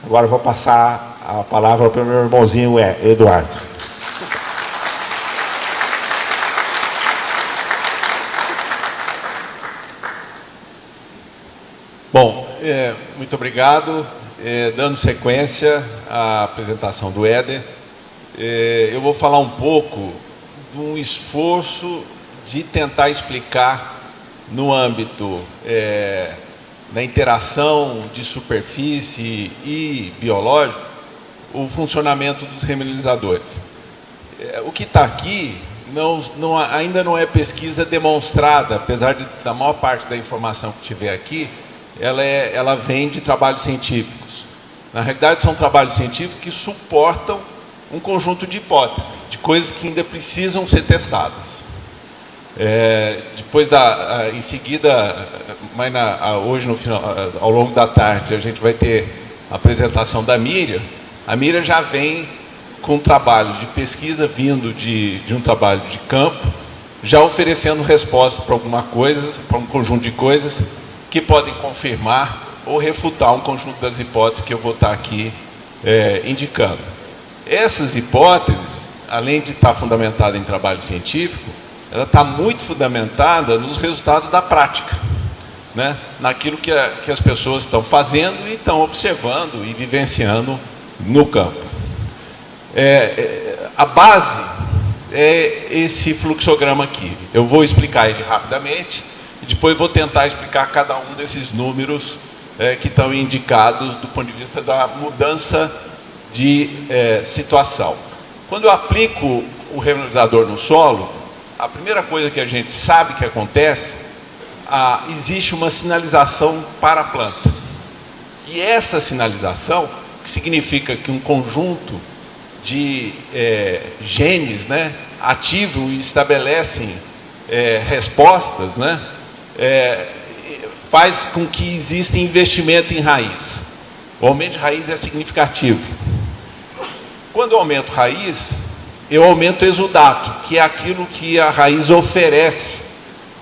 Agora eu vou passar a palavra para o meu irmãozinho Eduardo. Bom, muito obrigado. Dando sequência à apresentação do Éder, eu vou falar um pouco de um esforço de tentar explicar no âmbito da interação de superfície e biológico o funcionamento dos remineralizadores. O que está aqui ainda não é pesquisa demonstrada, apesar da maior parte da informação que tiver aqui, ela vem de trabalhos científicos. Na realidade, são trabalhos científicos que suportam um conjunto de hipóteses, de coisas que ainda precisam ser testadas. Depois, em seguida, hoje, no final, ao longo da tarde, a gente vai ter a apresentação da Miriam. A Miriam já vem com trabalho de pesquisa vindo de um trabalho de campo, já oferecendo resposta para alguma coisa, para um conjunto de coisas que podem confirmar ou refutar um conjunto das hipóteses que eu vou estar aqui indicando. Essas hipóteses, além de estar fundamentada em trabalho científico, ela está muito fundamentada nos resultados da prática, né? Naquilo que as pessoas estão fazendo e estão observando e vivenciando no campo. A base é esse fluxograma aqui. Eu vou explicar ele rapidamente e depois vou tentar explicar cada um desses números que estão indicados do ponto de vista da mudança de situação. Quando eu aplico o remineralizador no solo, a primeira coisa que a gente sabe que acontece, existe uma sinalização para a planta. E essa sinalização, que significa que um conjunto de genes, né, ativam e estabelecem respostas, né, faz com que exista investimento em raiz. O aumento de raiz é significativo. Quando eu aumento raiz, eu aumento o exudato, que é aquilo que a raiz oferece,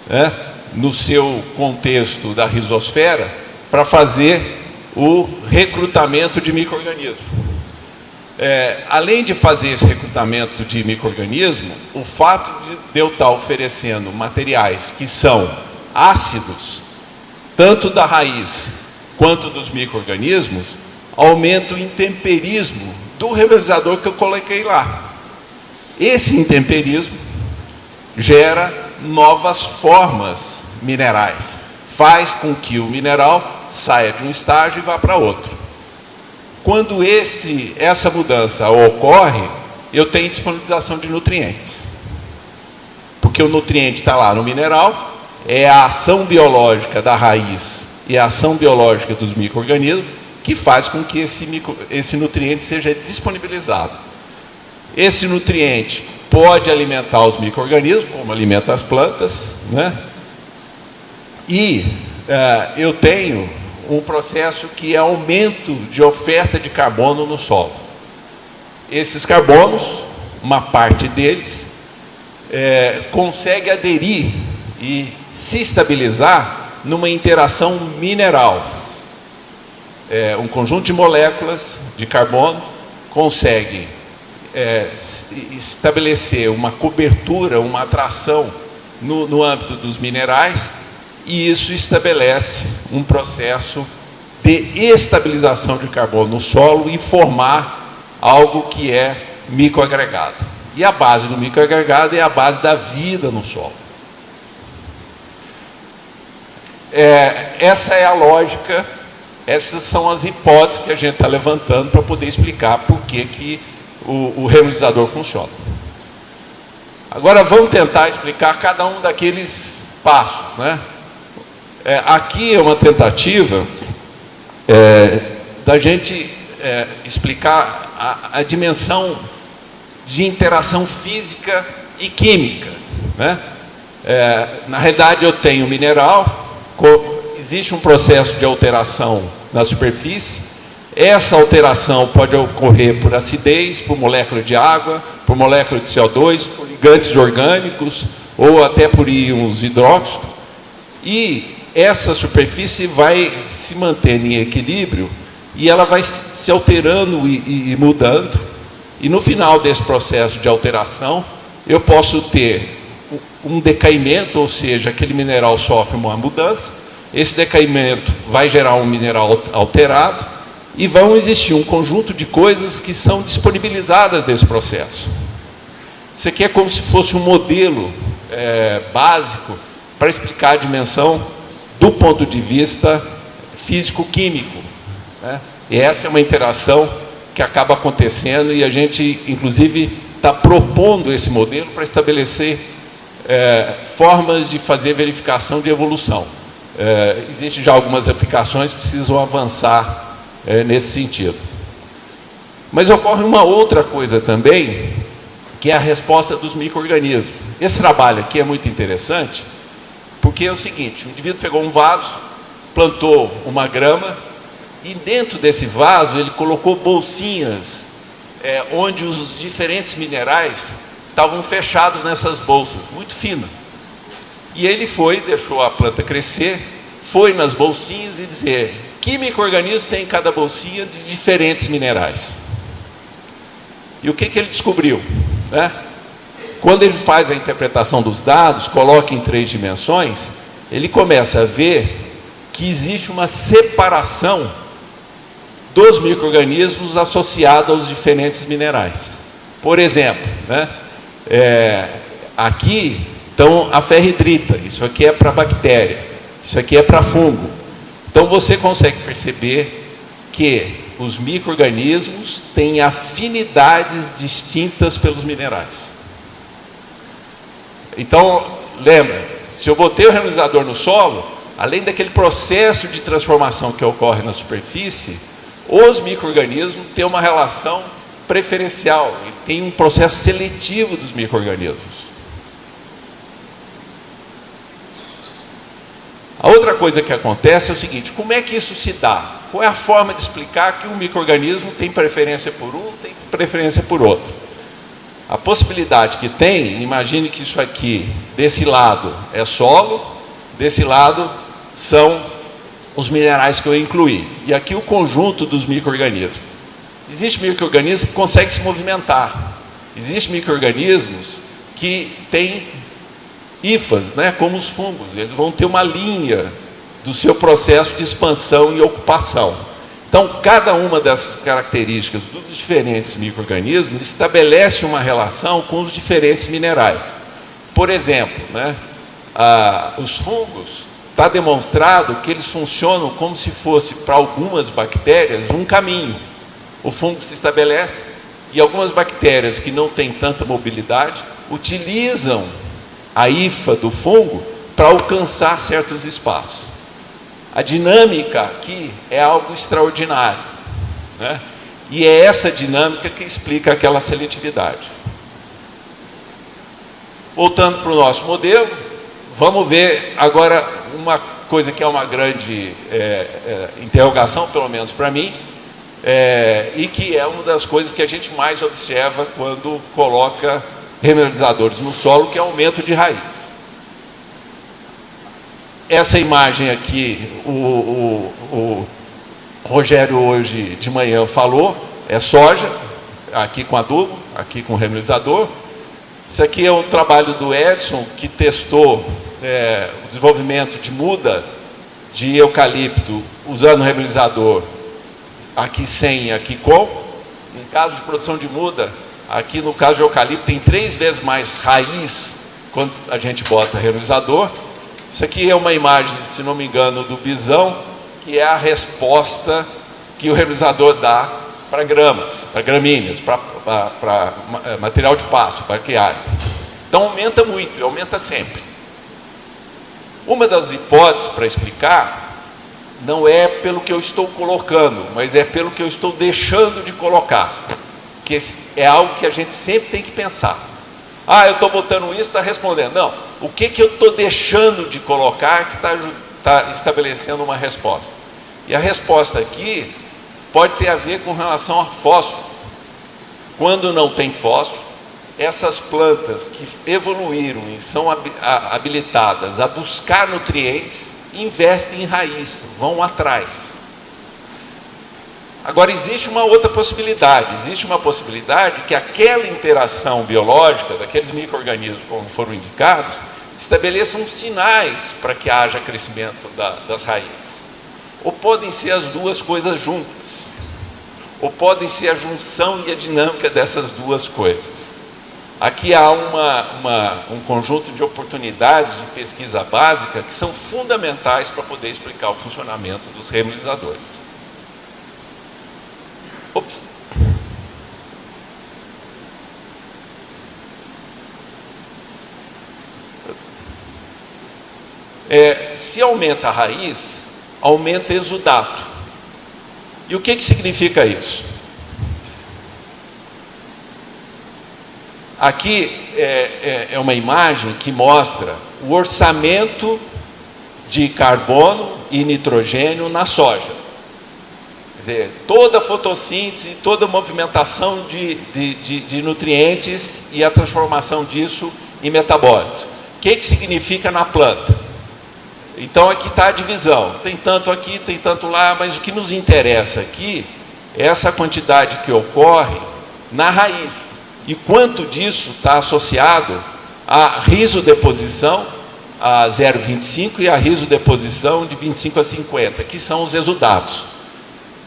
né, no seu contexto da rizosfera, para fazer o recrutamento de micro-organismos. Além de fazer esse recrutamento de micro-organismos, o fato de eu estar oferecendo materiais que são ácidos, tanto da raiz quanto dos micro-organismos, aumenta o intemperismo do remineralizador que eu coloquei lá. Esse intemperismo gera novas formas minerais, faz com que o mineral saia de um estágio e vá para outro. Quando essa mudança ocorre, eu tenho disponibilização de nutrientes, porque o nutriente está lá no mineral, é a ação biológica da raiz e a ação biológica dos micro-organismos que faz com que esse nutriente seja disponibilizado. Esse nutriente pode alimentar os micro-organismos, como alimenta as plantas, né? E eu tenho um processo que é aumento de oferta de carbono no solo. Esses carbonos, uma parte deles, consegue aderir e se estabilizar numa interação mineral. Um conjunto de moléculas de carbono consegue estabelecer uma cobertura, uma atração no âmbito dos minerais, e isso estabelece um processo de estabilização de carbono no solo e formar algo que é microagregado. E a base do microagregado é a base da vida no solo. Essa é a lógica, essas são as hipóteses que a gente está levantando para poder explicar por que o remineralizador funciona. Agora vamos tentar explicar cada um daqueles passos, né? Aqui é uma tentativa da gente explicar a dimensão de interação física e química, né? Na realidade, eu tenho mineral, existe um processo de alteração na superfície. Essa alteração pode ocorrer por acidez, por molécula de água, por molécula de CO2, por ligantes orgânicos ou até por íons hidróxido. E essa superfície vai se manter em equilíbrio e ela vai se alterando e mudando, e no final desse processo de alteração, eu posso ter um decaimento, ou seja, aquele mineral sofre uma mudança, esse decaimento vai gerar um mineral alterado, e vão existir um conjunto de coisas que são disponibilizadas nesse processo. Isso aqui é como se fosse um modelo básico para explicar a dimensão do ponto de vista físico-químico, né? E essa é uma interação que acaba acontecendo e a gente, inclusive, está propondo esse modelo para estabelecer formas de fazer verificação de evolução. Existem já algumas aplicações que precisam avançar nesse sentido. Mas ocorre uma outra coisa também, que é a resposta dos micro-organismos. Esse trabalho aqui é muito interessante, porque é o seguinte: o indivíduo pegou um vaso, plantou uma grama, e dentro desse vaso ele colocou bolsinhas, onde os diferentes minerais estavam fechados nessas bolsas, muito finas. E ele deixou a planta crescer, foi nas bolsinhas e dizer que micro-organismos tem em cada bolsinha de diferentes minerais. E o que ele descobriu, né? Quando ele faz a interpretação dos dados, coloca em 3 dimensões, ele começa a ver que existe uma separação dos micro-organismos associados aos diferentes minerais. Por exemplo, né, aqui estão a ferridrita, isso aqui é para bactéria, isso aqui é para fungo. Então você consegue perceber que os micro-organismos têm afinidades distintas pelos minerais. Então, lembra, se eu botei o reionizador no solo, além daquele processo de transformação que ocorre na superfície, os micro-organismos têm uma relação preferencial, e tem um processo seletivo dos micro-organismos. A outra coisa que acontece é o seguinte: como é que isso se dá? Qual é a forma de explicar que um micro-organismo tem preferência por um, tem preferência por outro? A possibilidade que tem, imagine que isso aqui, desse lado é solo, desse lado são os minerais que eu incluí, e aqui o conjunto dos micro-organismos. Existem micro-organismos que conseguem se movimentar, existem micro-organismos que têm hifas, né, como os fungos, eles vão ter uma linha do seu processo de expansão e ocupação. Então, cada uma das características dos diferentes micro-organismos estabelece uma relação com os diferentes minerais. Por exemplo, né, os fungos, está demonstrado que eles funcionam como se fosse, para algumas bactérias, um caminho. O fungo se estabelece e algumas bactérias que não têm tanta mobilidade utilizam a hifa do fungo para alcançar certos espaços. A dinâmica aqui é algo extraordinário, né? E é essa dinâmica que explica aquela seletividade. Voltando para o nosso modelo, vamos ver agora uma coisa que é uma grande interrogação, pelo menos para mim, e que é uma das coisas que a gente mais observa quando coloca remineralizadores no solo, que é o aumento de raiz. Essa imagem aqui, o Rogério hoje de manhã falou, é soja, aqui com adubo, aqui com remineralizador. Isso aqui é um trabalho do Edson, que testou o desenvolvimento de muda de eucalipto usando remineralizador, aqui sem e aqui com. Em caso de produção de muda, aqui no caso de eucalipto tem 3 vezes mais raiz quando a gente bota remineralizador. Isso aqui é uma imagem, se não me engano, do bisão, que é a resposta que o remineralizador dá para gramas, para gramíneas, para material de pasto, para criar. Então aumenta muito, e aumenta sempre. Uma das hipóteses para explicar não é pelo que eu estou colocando, mas é pelo que eu estou deixando de colocar, que é algo que a gente sempre tem que pensar. Ah, eu estou botando isso, está respondendo. Não, o que eu estou deixando de colocar que está estabelecendo uma resposta? E a resposta aqui pode ter a ver com relação a fósforo. Quando não tem fósforo, essas plantas que evoluíram e são habilitadas a buscar nutrientes, investem em raiz, vão atrás. Agora, existe uma outra possibilidade. Existe uma possibilidade que aquela interação biológica daqueles micro-organismos, como foram indicados, estabeleçam sinais para que haja crescimento das raízes. Ou podem ser as duas coisas juntas, ou podem ser a junção e a dinâmica dessas duas coisas. Aqui há um conjunto de oportunidades de pesquisa básica que são fundamentais para poder explicar o funcionamento dos remelinizadores. Ops. Se aumenta a raiz, aumenta o exudato. E o que significa isso? Aqui é uma imagem que mostra o orçamento de carbono e nitrogênio na soja. Quer dizer, toda a fotossíntese, toda a movimentação de nutrientes e a transformação disso em metabólitos. O que significa na planta? Então aqui está a divisão, tem tanto aqui, tem tanto lá, mas o que nos interessa aqui é essa quantidade que ocorre na raiz. E quanto disso está associado à risodeposição a 0,25 e a risodeposição de 25 a 50, que são os exudatos.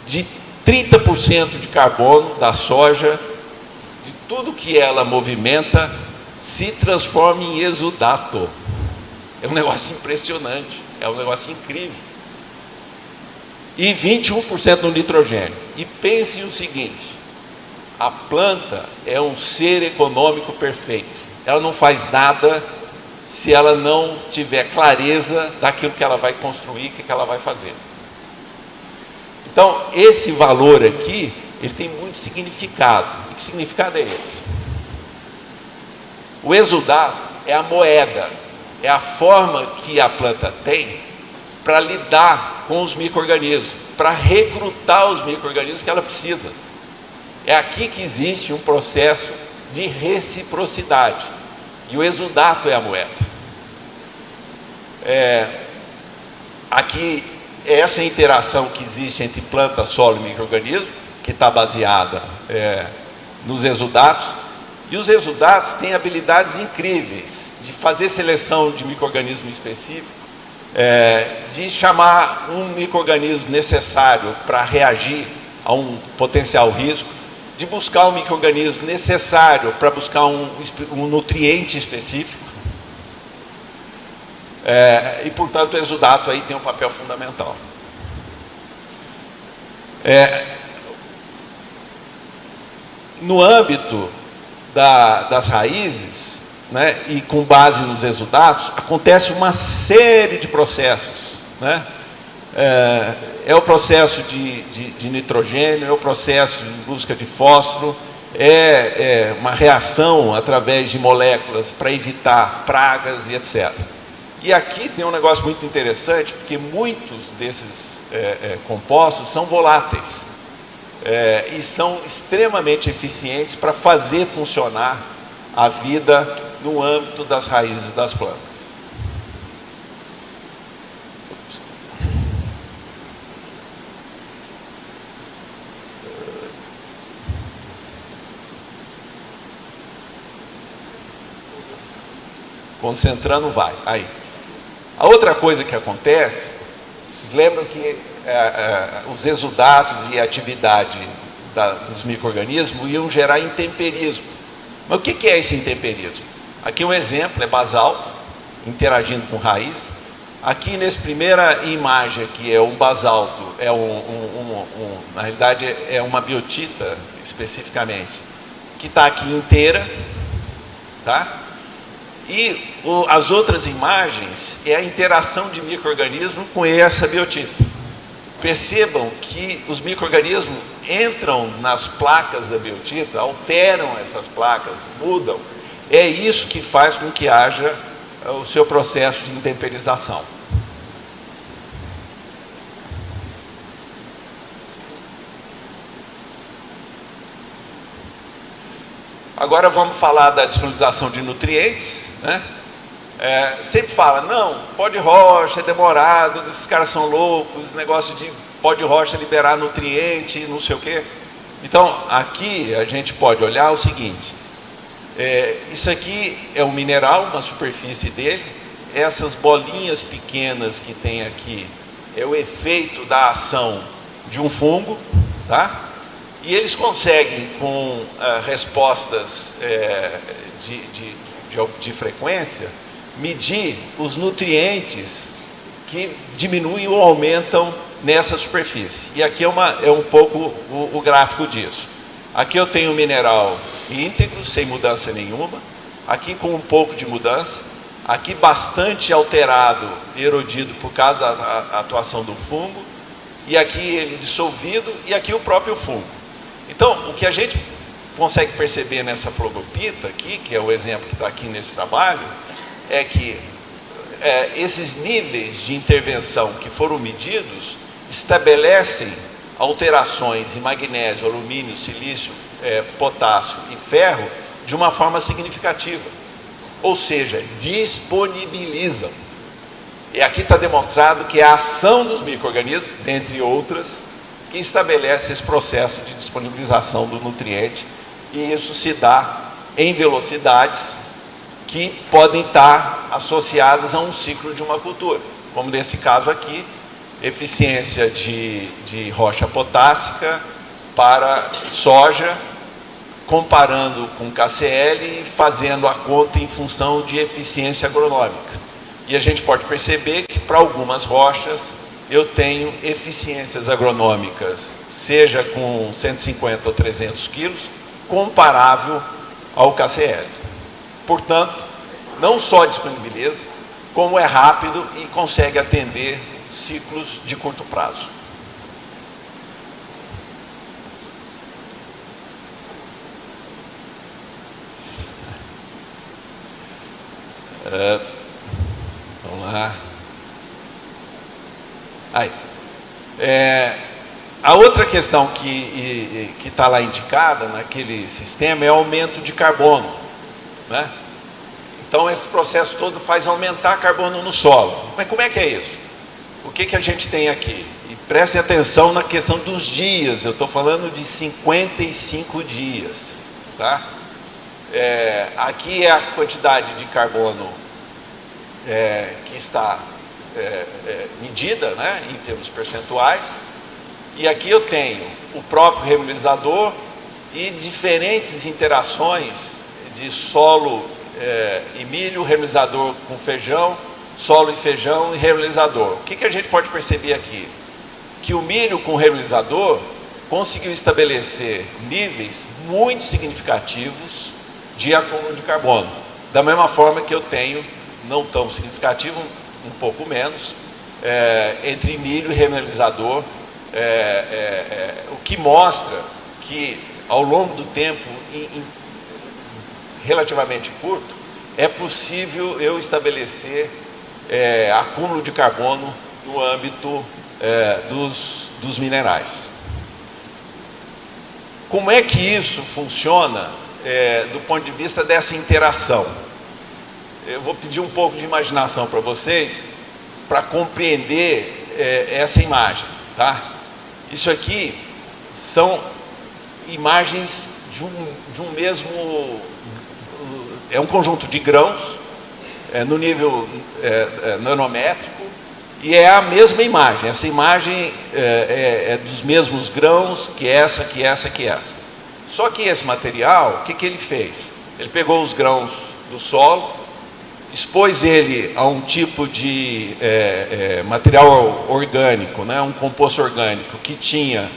De 30% de carbono da soja, de tudo que ela movimenta, se transforma em exudato. É um negócio impressionante, é um negócio incrível. E 21% no nitrogênio. E pense o seguinte, a planta é um ser econômico perfeito. Ela não faz nada se ela não tiver clareza daquilo que ela vai construir, que ela vai fazer. Então, esse valor aqui, ele tem muito significado. E que significado é esse? O exudato é a moeda, é a forma que a planta tem para lidar com os micro-organismos, para recrutar os micro-organismos que ela precisa. É aqui que existe um processo de reciprocidade. E o exudato é a moeda. Aqui, essa interação que existe entre planta, solo e micro-organismo, que está baseada nos exudatos. E os exudatos têm habilidades incríveis de fazer seleção de micro-organismo específico, de chamar um micro-organismo necessário para reagir a um potencial risco, de buscar um micro-organismo necessário para buscar um nutriente específico. E, portanto, o exudato aí tem um papel fundamental. No âmbito das raízes, né, e com base nos exudatos, acontece uma série de processos, né? É o processo de nitrogênio, é o processo de busca de fósforo, é uma reação através de moléculas para evitar pragas e etc. E aqui tem um negócio muito interessante, porque muitos desses compostos são voláteis e são extremamente eficientes para fazer funcionar a vida no âmbito das raízes das plantas. Concentrando, vai. Aí. A outra coisa que acontece, vocês lembram que os exudatos e a atividade dos micro-organismos iam gerar intemperismo. Mas o que é esse intemperismo? Aqui um exemplo é basalto interagindo com raiz. Aqui nessa primeira imagem aqui é um basalto, na realidade é uma biotita especificamente, que está aqui inteira, tá? E as outras imagens é a interação de micro-organismos com essa biotita. Percebam que os micro-organismos entram nas placas da biotita, alteram essas placas, mudam. É isso que faz com que haja o seu processo de intemperização. Agora vamos falar da disponibilização de nutrientes, né? Sempre fala, não, pó de rocha, é demorado, esses caras são loucos, esse negócio de pó de rocha liberar nutriente, não sei o quê. Então, aqui a gente pode olhar o seguinte, isso aqui é um mineral, uma superfície dele, essas bolinhas pequenas que tem aqui é o efeito da ação de um fungo, tá? E eles conseguem, com respostas de frequência, medir os nutrientes que diminuem ou aumentam nessa superfície. E aqui é um pouco o gráfico disso. Aqui eu tenho um mineral íntegro, sem mudança nenhuma. Aqui com um pouco de mudança. Aqui bastante alterado, erodido por causa da atuação do fungo. E aqui ele dissolvido, e aqui o próprio fungo. Então, o que a gente consegue perceber nessa flogopita aqui, que é o exemplo que está aqui nesse trabalho, é que esses níveis de intervenção que foram medidos estabelecem alterações em magnésio, alumínio, silício, potássio e ferro de uma forma significativa. Ou seja, disponibilizam. E aqui está demonstrado que é a ação dos micro-organismos, dentre outras, que estabelece esse processo de disponibilização do nutriente, e isso se dá em velocidades que podem estar associadas a um ciclo de uma cultura, como nesse caso aqui, eficiência de rocha potássica para soja, comparando com KCl e fazendo a conta em função de eficiência agronômica. E a gente pode perceber que para algumas rochas eu tenho eficiências agronômicas, seja com 150 ou 300 quilos, comparável ao KCl. Portanto, não só disponibiliza, como é rápido e consegue atender ciclos de curto prazo. Vamos lá. Aí. A outra questão que está lá indicada naquele sistema é o aumento de carbono, né? Então esse processo todo faz aumentar carbono no solo. Mas como é que é isso? O que a gente tem aqui? E prestem atenção na questão dos dias, eu estou falando de 55 dias, tá? Aqui é a quantidade de carbono que está medida, né, em termos percentuais, e aqui eu tenho o próprio remobilizador e diferentes interações de solo e milho, remobilizador com feijão, solo e feijão e remobilizador. O que a gente pode perceber aqui? Que o milho com remobilizador conseguiu estabelecer níveis muito significativos de acúmulo de carbono, da mesma forma que eu tenho, não tão significativo, um pouco menos, entre milho e remobilizador, o que mostra que ao longo do tempo, relativamente curto, é possível eu estabelecer acúmulo de carbono no âmbito dos minerais. Como é que isso funciona do ponto de vista dessa interação? Eu vou pedir um pouco de imaginação para vocês, para compreender essa imagem, tá? Isso aqui são imagens de um mesmo... É um conjunto de grãos, no nível nanométrico, e é a mesma imagem. Essa imagem é dos mesmos grãos que essa, que essa, que essa. Só que esse material, o que ele fez? Ele pegou os grãos do solo, expôs ele a um tipo de material orgânico, né, um composto orgânico que tinha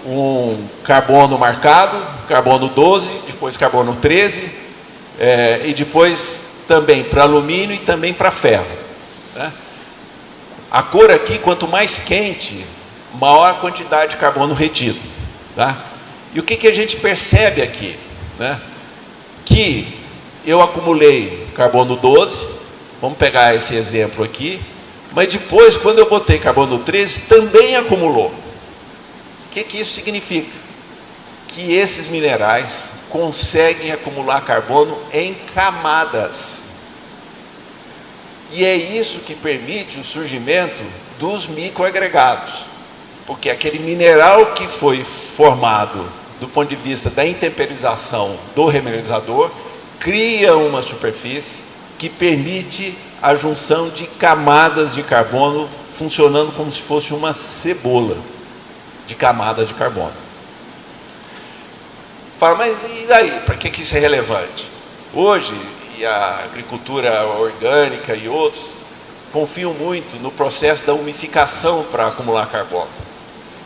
um carbono marcado, carbono 12, depois carbono 13, e depois também para alumínio e também para ferro, né? A cor aqui, quanto mais quente, maior a quantidade de carbono retido, tá? E o que a gente percebe aqui, né? Que eu acumulei carbono 12, vamos pegar esse exemplo aqui, mas depois, quando eu botei carbono 13, também acumulou. O que isso significa? Que esses minerais conseguem acumular carbono em camadas. E é isso que permite o surgimento dos microagregados, porque aquele mineral que foi formado do ponto de vista da intemperização do remineralizador cria uma superfície que permite a junção de camadas de carbono funcionando como se fosse uma cebola de camadas de carbono. Fala, mas e daí? Para que isso é relevante? Hoje, e a agricultura orgânica e outros confiam muito no processo da umificação para acumular carbono.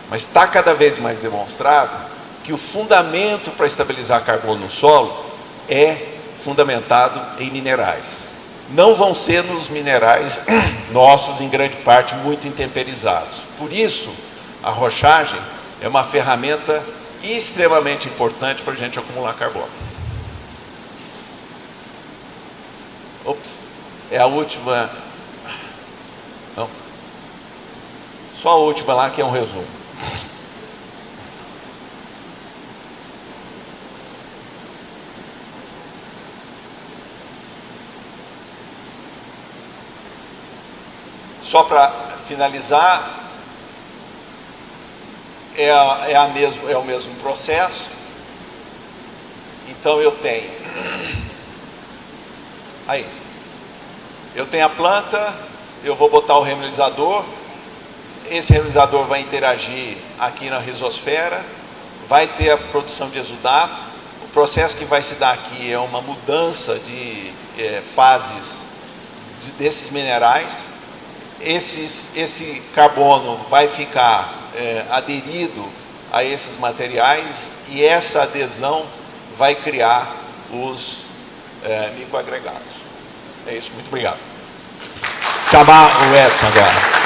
Mas está cada vez mais demonstrado que o fundamento para estabilizar carbono no solo é fundamentado em minerais. Não vão ser nos minerais nossos, em grande parte, muito intemperizados. Por isso, a rochagem é uma ferramenta extremamente importante para a gente acumular carbono. Ops, é a última. Não. Só a última lá que é um resumo. Só para finalizar, é o mesmo processo. Então eu tenho a planta, eu vou botar o remineralizador, esse remineralizador vai interagir aqui na rizosfera, vai ter a produção de exudato. O processo que vai se dar aqui é uma mudança de fases desses minerais. Esse carbono vai ficar aderido a esses materiais e essa adesão vai criar os microagregados. É isso, muito obrigado. Chamar o Edson agora.